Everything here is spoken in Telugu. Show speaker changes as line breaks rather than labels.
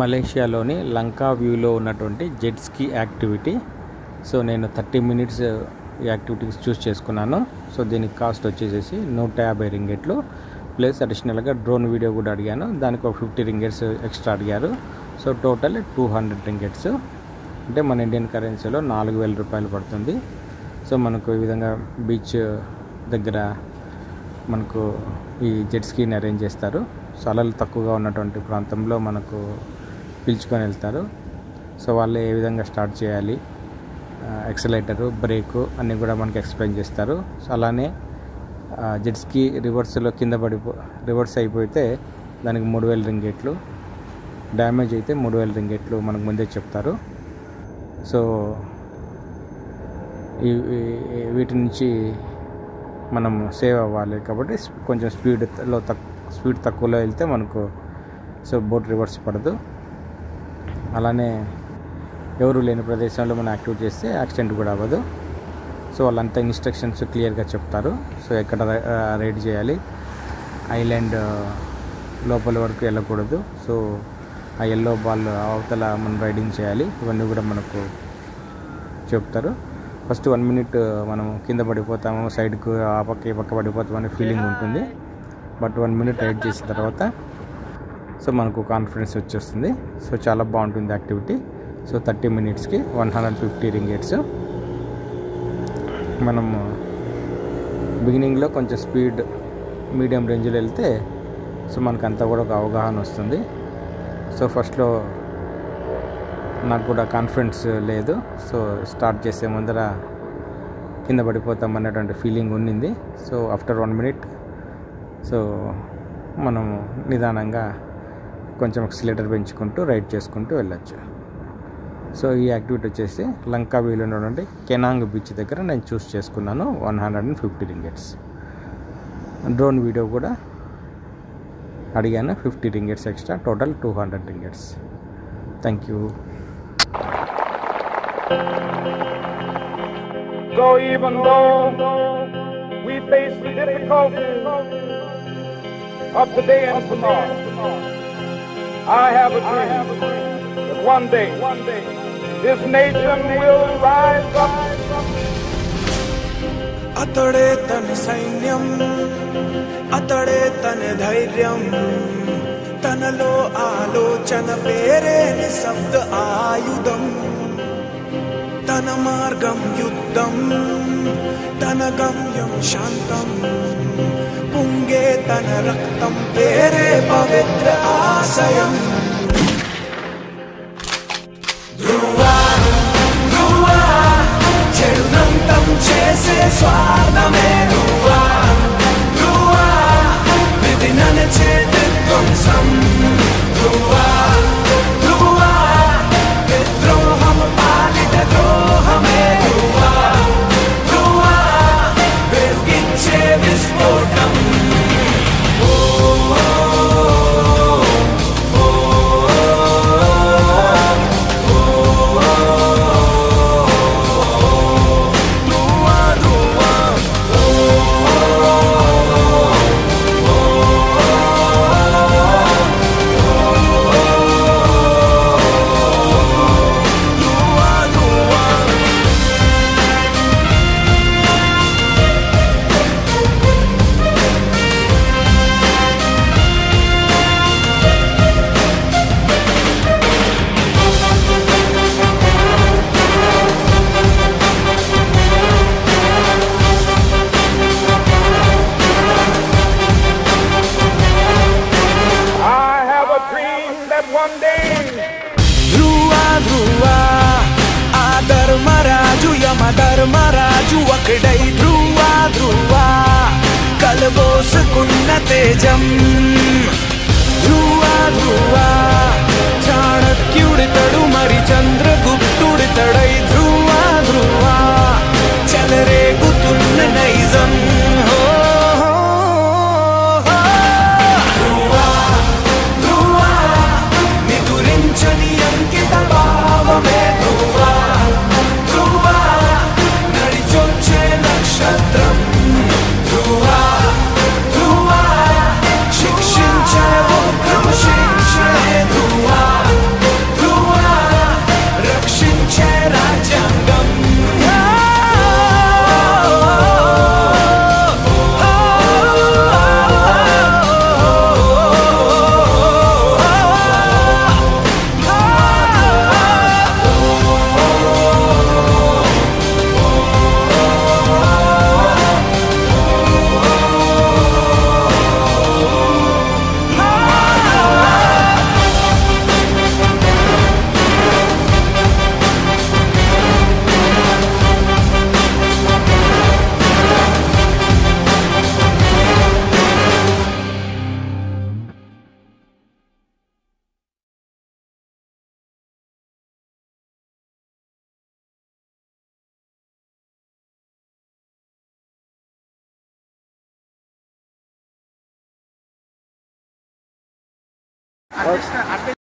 మలేషియాలోని లంకా వ్యూలో ఉన్నటువంటి జెట్ స్కీ యాక్టివిటీ. సో నేను 30 మినిట్స్ ఈ యాక్టివిటీస్ చూస్ చేసుకున్నాను. సో దీనికి కాస్ట్ వచ్చేసేసి 150 రింగెట్లు ప్లస్ అడిషనల్గా డ్రోన్ వీడియో కూడా అడిగాను, దానికి ఒక 50 రింగెట్స్ ఎక్స్ట్రా అడిగారు. సో టోటల్ 200 రింగెట్స్, అంటే మన ఇండియన్ కరెన్సీలో 4000 రూపాయలు పడుతుంది. సో మనకు ఈ విధంగా బీచ్ దగ్గర మనకు ఈ జెట్ స్కీని అరేంజ్ చేస్తారు. సో అలలు తక్కువగా ఉన్నటువంటి ప్రాంతంలో మనకు పిలుచుకొని వెళ్తారు. సో వాళ్ళు ఏ విధంగా స్టార్ట్ చేయాలి, యాక్సిలరేటరు, బ్రేకు అన్నీ కూడా మనకి ఎక్స్ప్లెయిన్ చేస్తారు. సో అలానే జెట్ స్కీ రివర్స్లో రివర్స్ అయిపోతే దానికి 3000 రింగెట్లు, డ్యామేజ్ అయితే 3000 రింగెట్లు మనకు ముందే చెప్తారు. సో వీటి నుంచి మనం సేవ్ అవ్వాలి కాబట్టి కొంచెం స్పీడ్ తక్కువలో వెళ్తే మనకు సో బోట్ రివర్స్ పడదు. అలానే ఎవరు లేని ప్రదేశంలో మనం యాక్టివేట్ చేస్తే యాక్సిడెంట్ కూడా అవ్వదు. సో వాళ్ళంతా ఇన్స్ట్రక్షన్స్ క్లియర్గా చెప్తారు. సో ఎక్కడ రైడ్ చేయాలి, ఐలాండ్ లోపల వరకు వెళ్ళకూడదు, సో ఆ ఎల్లో బాల్ అవతల మనం రైడింగ్ చేయాలి, ఇవన్నీ కూడా మనకు చెప్తారు. ఫస్ట్ 1 మినిట్ మనం కింద పడిపోతాము, సైడ్కు ఆ పక్క ఈ పక్క పడిపోతామనే ఫీలింగ్ ఉంటుంది. బట్ 1 మినిట్ రైడ్ చేసిన తర్వాత సో మనకు కాన్ఫిడెన్స్ వచ్చేస్తుంది. సో చాలా బాగుంటుంది యాక్టివిటీ. సో 30 మినిట్స్కి 150 రింగెట్స్. మనం బిగినింగ్లో కొంచెం స్పీడ్ మీడియం రేంజ్లో వెళ్తే సో మనకంతా కూడా ఒక అవగాహన వస్తుంది. సో ఫస్ట్లో నాకు కూడా కాన్ఫిడెన్స్ లేదు. సో స్టార్ట్ చేసే ముందర కింద పడిపోతాం అన్నటువంటి ఫీలింగ్ ఉన్నింది. సో ఆఫ్టర్ 1 మినిట్ సో మనము నిదానంగా కొంచెం ఎక్సిలేటర్ పెంచుకుంటూ రైడ్ చేసుకుంటూ వెళ్ళచ్చు. సో ఈ యాక్టివిటీ వచ్చేసి లంకా వ్యూలో ఉన్నటువంటి కెనాంగ్ బీచ్ దగ్గర నేను చూస్ చేసుకున్నాను. 150 రింగెట్స్. డ్రోన్ వీడియో కూడా అడిగాను, 50 రింగెట్స్ extra, total 200 రింగెట్స్. Thank you.
So even though we face the difficulties of today and tomorrow, I have a dream that one day this nation will rise up.
అతడే తన సైన్యం, అతడే తన ధైర్యం, తనలో ఆలోచన పేరే నిశ్శబ్ద ఆయుధం. తన మార్గం యుద్ధం, తన గమ్యం శాంతం, పొంగే తన రక్తం పేరే పవిత్ర ఆశయం. ధ్రువా ధ్రువా చెడునంతం చేసే స్వార్థమే ధ్రువా ధ్రువా విధి ననచే విధ్వంసం. ధ్రువా ధ్రువా విద్రోహం పాలిట ద్రోహమే. ధ్రువా ధ్రువా వెలిగించే విస్ఫోటం. ధర్మరాజు ఒకడై ధ్రువా ధ్రువా కలబోసుకున్న తేజం. ధ్రువా ధ్రువా చాణక్యుడితడు మరి చంద్రగుప్తుడితడై. ధ్రువా ధ్రువా చెలరేగుతున్న నైజం. ధ్రువా ధ్రువా నిదురించని అంకిత భావమే. ధ్రువా ధ్రువా నడిచొచ్చే నక్షత్రం. ధ్రువా ధ్రువా శిక్షించే ఉగ్రం శిక్షే.
అర్థం